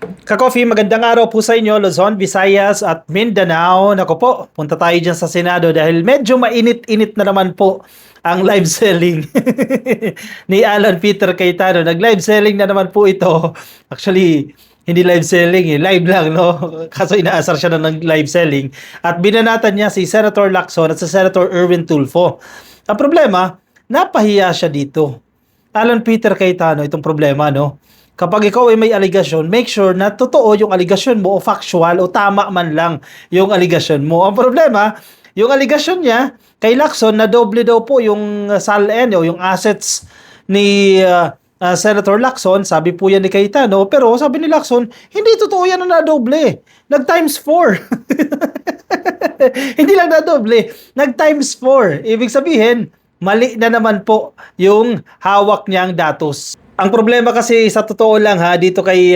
Ka-coffee, magandang araw po sa inyo, Luzon, Visayas at Mindanao. Naku po, punta tayo dyan sa Senado dahil medyo mainit-init na naman po ang live selling ni Alan Peter Cayetano. Nag-live selling na naman po ito. Actually, hindi live selling live lang, no? Kaso inaasar siya na ng live selling. At binanatan niya si Senator Lacson at si Senator Erwin Tulfo. Ang problema, napahiya siya dito. Alan Peter Cayetano, itong problema, no? Kapag ikaw ay may aligasyon, make sure na totoo yung aligasyon mo o factual o tama man lang yung aligasyon mo. Ang problema, yung aligasyon niya kay Lacson na doble daw po yung SALN o yung assets ni Senator Lacson, sabi po yan ni Cayetano, pero sabi ni Lacson, hindi totoo yan na doble. Nag times 4. Hindi lang na doble, nag times 4. Ibig sabihin, mali na naman po yung hawak niyang datos. Ang problema kasi sa totoo lang dito kay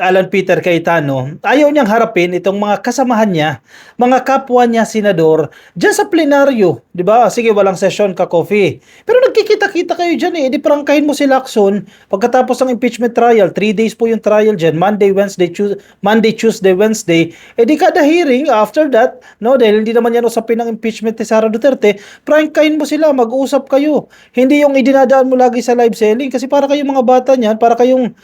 Alan Peter Cayetano, ayaw niyang harapin itong mga kasamahan niya, mga kapwa niya senador diyan sa plenaryo, 'di ba? Sige, walang session ka, coffee. Pero nagkikita-kita kayo diyan edi prangkahin mo si Lacson pagkatapos ng impeachment trial. 3 days po yung trial diyan, Monday, Tuesday, Wednesday. Edi kada hearing after that, no, dahil hindi naman yan usapin ng impeachment ni Sara Duterte, prangkahin mo sila, mag-usap kayo. Hindi yung idinadaan mo lagi sa live selling kasi para kayong mga bata niyan, para kayong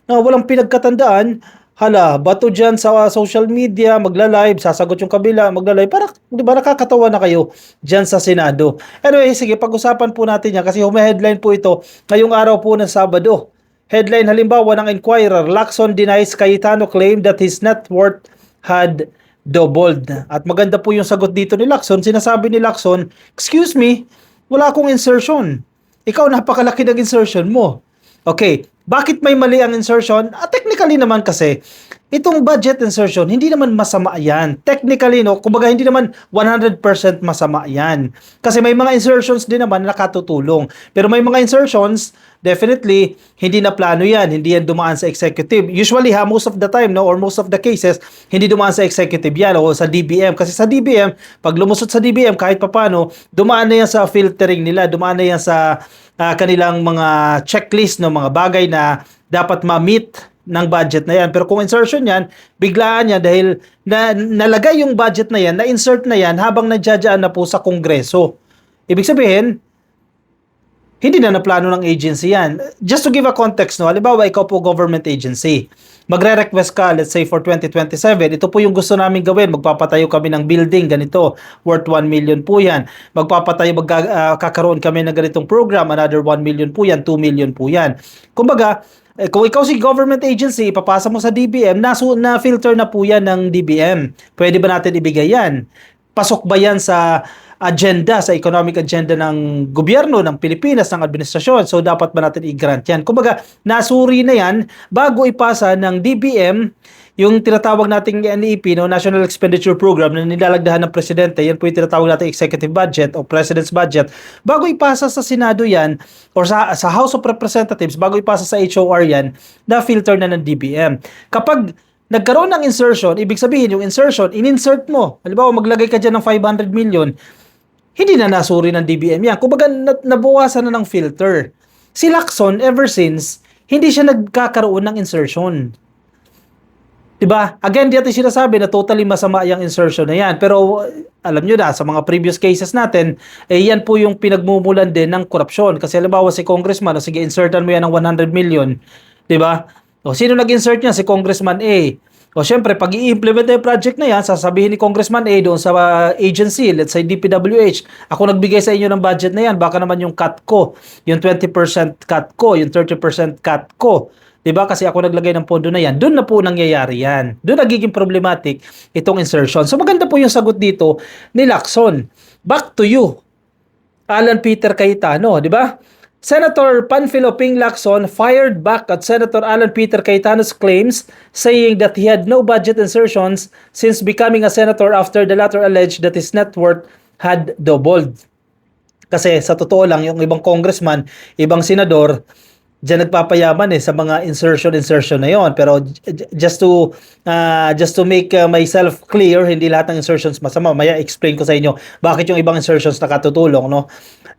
walang pinagkatandaan, hala, bato dyan sa social media, magla-live, sasagot yung kabila, magla-live, para, di ba, nakakatawa na kayo dyan sa Senado. Anyway, sige, pag-usapan po natin yan kasi headline po ito ngayong araw po ng Sabado. Headline halimbawa ng Inquirer, Lacson denies Cayetano claim that his net worth had doubled. At maganda po yung sagot dito ni Lacson. Sinasabi ni Lacson, excuse me, wala akong insertion. Ikaw, napakalaki ng insertion mo. Okay, bakit may mali ang insertion? Technically naman kasi, itong budget insertion, hindi naman masama yan. Technically, no, kumbaga hindi naman 100% masama yan. Kasi may mga insertions din naman na nakatutulong. Pero may mga insertions, definitely, hindi na plano yan. Hindi yan dumaan sa executive. Usually, most of the time, no, or most of the cases, hindi dumaan sa executive yan o sa DBM. Kasi sa DBM, pag lumusot sa DBM, kahit papano, dumaan na yan sa filtering nila, dumaan na yan sa kanilang mga checklist, no, mga bagay na dapat ma-meet ng budget na yan. Pero kung insertion yan, biglaan yan dahil nalagay yung budget na yan, na-insert na yan habang nadyadyaan na po sa Kongreso. Ibig sabihin, hindi na naplano ng agency yan. Just to give a context, no, halimbawa ikaw po government agency, magre-request ka, let's say for 2027, ito po yung gusto namin gawin, magpapatayo kami ng building, ganito, worth 1 million po yan. Kakaroon kami ng ganitong program, another 1 million po yan, 2 million po yan. Kumbaga, kung ikaw si government agency, ipapasa mo sa DBM, na-filter na po yan ng DBM. Pwede ba natin ibigay yan? Pasok ba yan sa agenda, sa economic agenda ng gobyerno ng Pilipinas, ng administrasyon? So, dapat ba natin i-grant yan? Kumbaga, nasuri na yan bago ipasa ng DBM yung tinatawag nating NEP, no, National Expenditure Program, na nilalagdahan ng presidente. Yan po yung tinatawag nating executive budget o president's budget. Bago ipasa sa Senado yan, or sa House of Representatives, bago ipasa sa HOR yan, na-filter na ng DBM. Kapag nagkaroon ng insertion, ibig sabihin yung insertion, in-insert mo. Halimbawa, maglagay ka dyan ng 500 million, hindi na nasuri ng DBM yan. Kumbaga, nabawasan na ng filter. Si Lacson, ever since, hindi siya nagkakaroon ng insertion. Diba? Again, dito sinasabi na totally masama yung insertion na yan. Pero, alam nyo na, sa mga previous cases natin, yan po yung pinagmumulan din ng korupsyon. Kasi halimbawa si congressman, sige, insertan mo yan ng 100 million. Diba? O, sino nag-insert niya? Si Congressman A. O syempre, pag i-implement na yung project na yan, sasabihin ni Congressman A doon sa agency, let's say DPWH, ako nagbigay sa inyo ng budget na yan, baka naman yung cut ko, yung 20% cut ko, yung 30% cut ko. Diba? Kasi ako naglagay ng pondo na yan. Doon na po nangyayari yan. Doon nagiging problematic itong insertion. So maganda po yung sagot dito ni Lacson. Back to you, Alan Peter Cayetano, di ba? Senator Panfilo Ping Lacson fired back at Senator Alan Peter Cayetano's claims, saying that he had no budget insertions since becoming a senator after the latter alleged that his net worth had doubled. Kasi sa totoo lang, yung ibang congressman, ibang senador, diyan nagpapayaman sa mga insertion na yon. Pero just to make myself clear, hindi lahat ng insertions masama. Maya explain ko sa inyo bakit yung ibang insertions nakatutulong, no?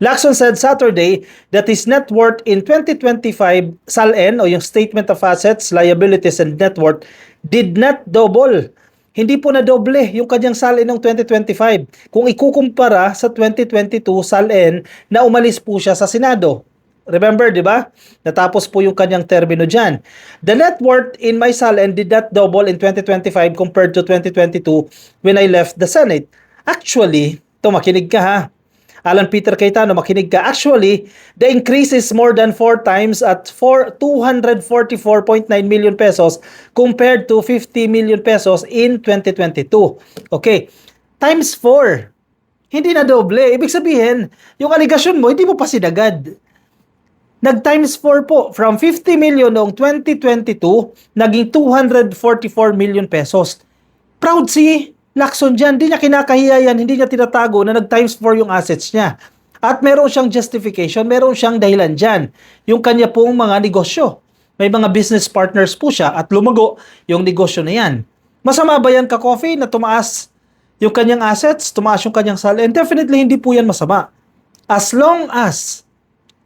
Lacson said Saturday that his net worth in 2025 SALN o yung Statement of Assets, Liabilities and Net Worth did not double. Hindi po na doble yung kanyang SALN ng 2025 kung ikukumpara sa 2022 SALN na umalis po siya sa Senado. Remember, di ba? Natapos po yung kanyang termino dyan. The net worth in my SALN did not double in 2025 compared to 2022 when I left the Senate. Actually, makinig ka ha. Alan Peter Cayetano, makinig ka. Actually, the increase is more than 4 times at 244.9 million pesos compared to 50 million pesos in 2022. Okay, times 4. Hindi na doble. Ibig sabihin, yung aligasyon mo, hindi mo pa sinagad. Nag-times 4 po. From 50 million noong 2022, naging 244 million pesos. Proud si Lacson dyan. Hindi niya kinakahiya yan. Hindi niya tinatago na nag-times 4 yung assets niya. At meron siyang justification, meron siyang dahilan dyan. Yung kanya pong mga negosyo. May mga business partners po siya at lumago yung negosyo na yan. Masama ba yan ka-coffee na tumaas yung kanyang assets, tumaas yung kanyang salary? And definitely hindi po yan masama. As long as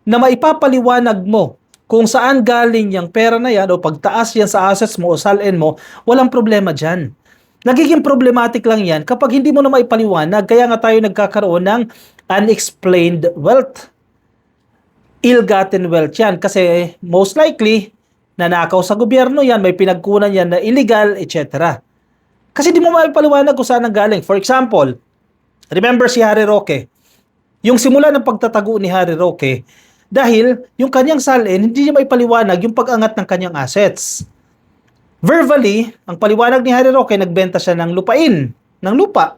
na maipapaliwanag mo kung saan galing yung pera na yan o pagtaas yan sa assets mo o salin mo, walang problema dyan. Nagiging problematic lang yan kapag hindi mo na maipaliwanag, kaya nga tayo nagkakaroon ng unexplained wealth. Ill-gotten wealth yan kasi most likely, nanakaw sa gobyerno yan, may pinagkunan yan na illegal, etc. Kasi di mo maipaliwanag kung saan ang galing. For example, remember si Harry Roque. Yung simula ng pagtatago ni Harry Roque, dahil yung kanyang salin, hindi niya maipaliwanag yung pag-angat ng kanyang assets. Verbally, ang paliwanag ni Harry Roque, nagbenta siya ng lupain, ng lupa.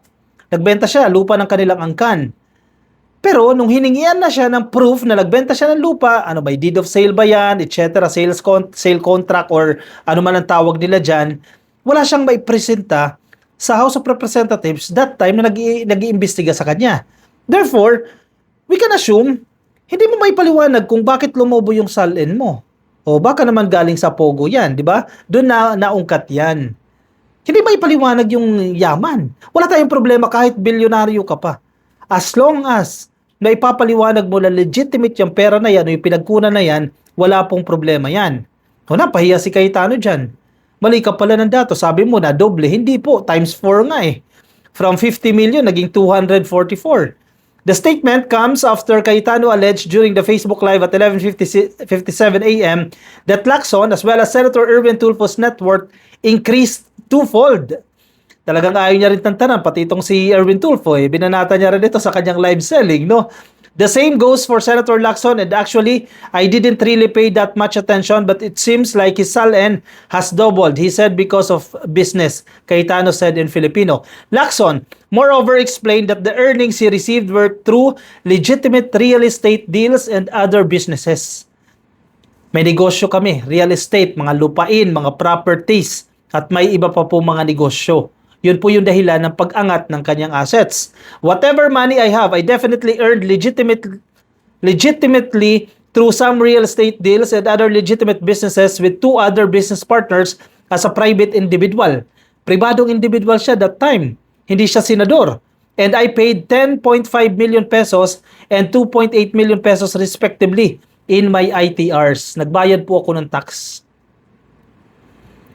Nagbenta siya, lupa ng kanilang angkan. Pero nung hiningian na siya ng proof na nagbenta siya ng lupa, ano ba, deed of sale ba yan, etc., sale contract or ano man ang tawag nila dyan, wala siyang maipresenta sa House of Representatives that time na nag-iimbestiga sa kanya. Therefore, we can assume hindi mo maipaliwanag kung bakit lumobo yung salin mo. O baka naman galing sa Pogo yan, di ba? Doon na naungkat yan. Hindi maipaliwanag yung yaman. Wala tayong problema kahit bilyonaryo ka pa. As long as na ipapaliwanag mo na legitimate yung pera na yan o yung pinagkunan na yan, wala pong problema yan. O napahiya si Cayetano dyan. Mali ka pala ng dato. Sabi mo na doble. Hindi po. Times 4 nga eh. From 50 million, naging 244. The statement comes after Cayetano alleged during the Facebook Live at 11:57 a.m. that Lacson as well as Senator Erwin Tulfo's net worth increased twofold. Talagang ayaw niya rin tantanan, pati itong si Erwin Tulfo, binanata niya rin ito sa kanyang live selling, no? The same goes for Senator Lacson, and actually, I didn't really pay that much attention, but it seems like his SALN has doubled, he said, because of business, Cayetano said in Filipino. Lacson, moreover, explained that the earnings he received were through legitimate real estate deals and other businesses. May negosyo kami, real estate, mga lupain, mga properties, at may iba pa po mga negosyo. Yun po yung dahilan ng pag-angat ng kanyang assets. Whatever money I have, I definitely earned legitimately through some real estate deals and other legitimate businesses with 2 other business partners as a private individual. Pribadong individual siya that time. Hindi siya senador. And I paid 10.5 million pesos and 2.8 million pesos respectively in my ITRs. Nagbayad po ako ng tax.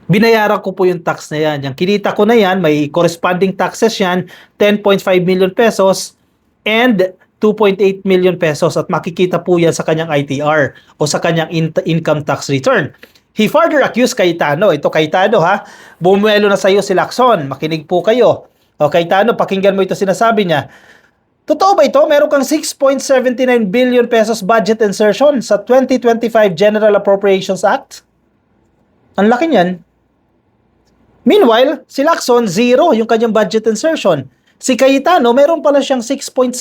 Binayaran ko po yung tax na yan. Yung kinita ko na yan, may corresponding taxes yan, 10.5 million pesos and 2.8 million pesos at makikita po yan sa kanyang ITR o sa kanyang income tax return. He further accused Cayetano, ito Cayetano ha, bumuelo na sa iyo si Lacson, makinig po kayo. O Cayetano, pakinggan mo ito sinasabi niya. Totoo ba ito? Meron kang 6.79 billion pesos budget insertion sa 2025 General Appropriations Act? Ang laki niyan. Meanwhile, si Lacson, 0 yung kanyang budget insertion. Si Cayetano, meron pala siyang 6.7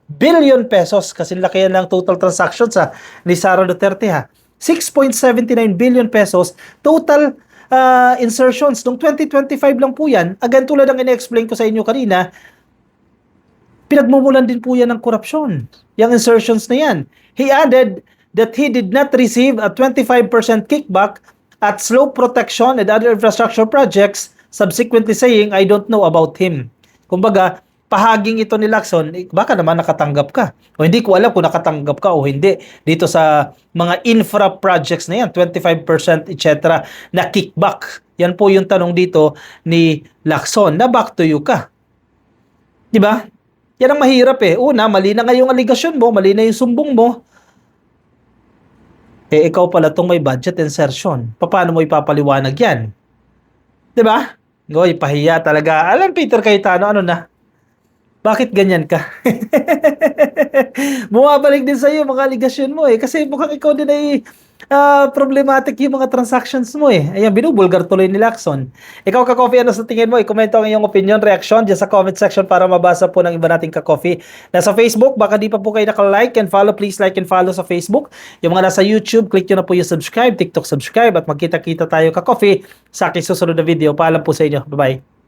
billion pesos kasi laki yan ng total transactions ni Sara Duterte ha. 6.79 billion pesos total insertions. Noong 2025 lang po yan. Again, tulad ng in-explain ko sa inyo kanina, pinagmumulan din po yan ng korupsyon. Yung insertions na yan. He added that he did not receive a 25% kickback at slope protection and other infrastructure projects, subsequently saying, I don't know about him. Kumbaga, pahaging ito ni Lacson, baka naman nakatanggap ka. O hindi ko alam kung nakatanggap ka o hindi dito sa mga infra projects na yan, 25% etc. na kickback. Yan po yung tanong dito ni Lacson, na back to you ka. Di ba? Yan ang mahirap eh. Una, mali na nga yung aligasyon mo, mali na yung sumbong mo. Eh, ikaw pala tong may budget insertion. Paano mo ipapaliwanag yan? Di ba? Goy, pahiya talaga. Alan Peter Cayetano, ano na? Bakit ganyan ka? Bumabalik din sa'yo mga aligasyon mo eh. Kasi mukhang ikaw din ay problematic yung mga transactions mo eh. Ayan, binubulgar tuloy ni Lacson. Ikaw, ka-coffee, ano sa tingin mo? I-comment ang iyong opinion, reaction dyan sa comment section para mabasa po ng iba nating ka-coffee. Nasa Facebook, baka di pa po kayo naka-like and follow, please like and follow sa Facebook. Yung mga nasa YouTube, click nyo na po yung subscribe, TikTok subscribe, at magkita-kita tayo ka-coffee sa aking susunod na video. Paalam po sa inyo. Bye-bye.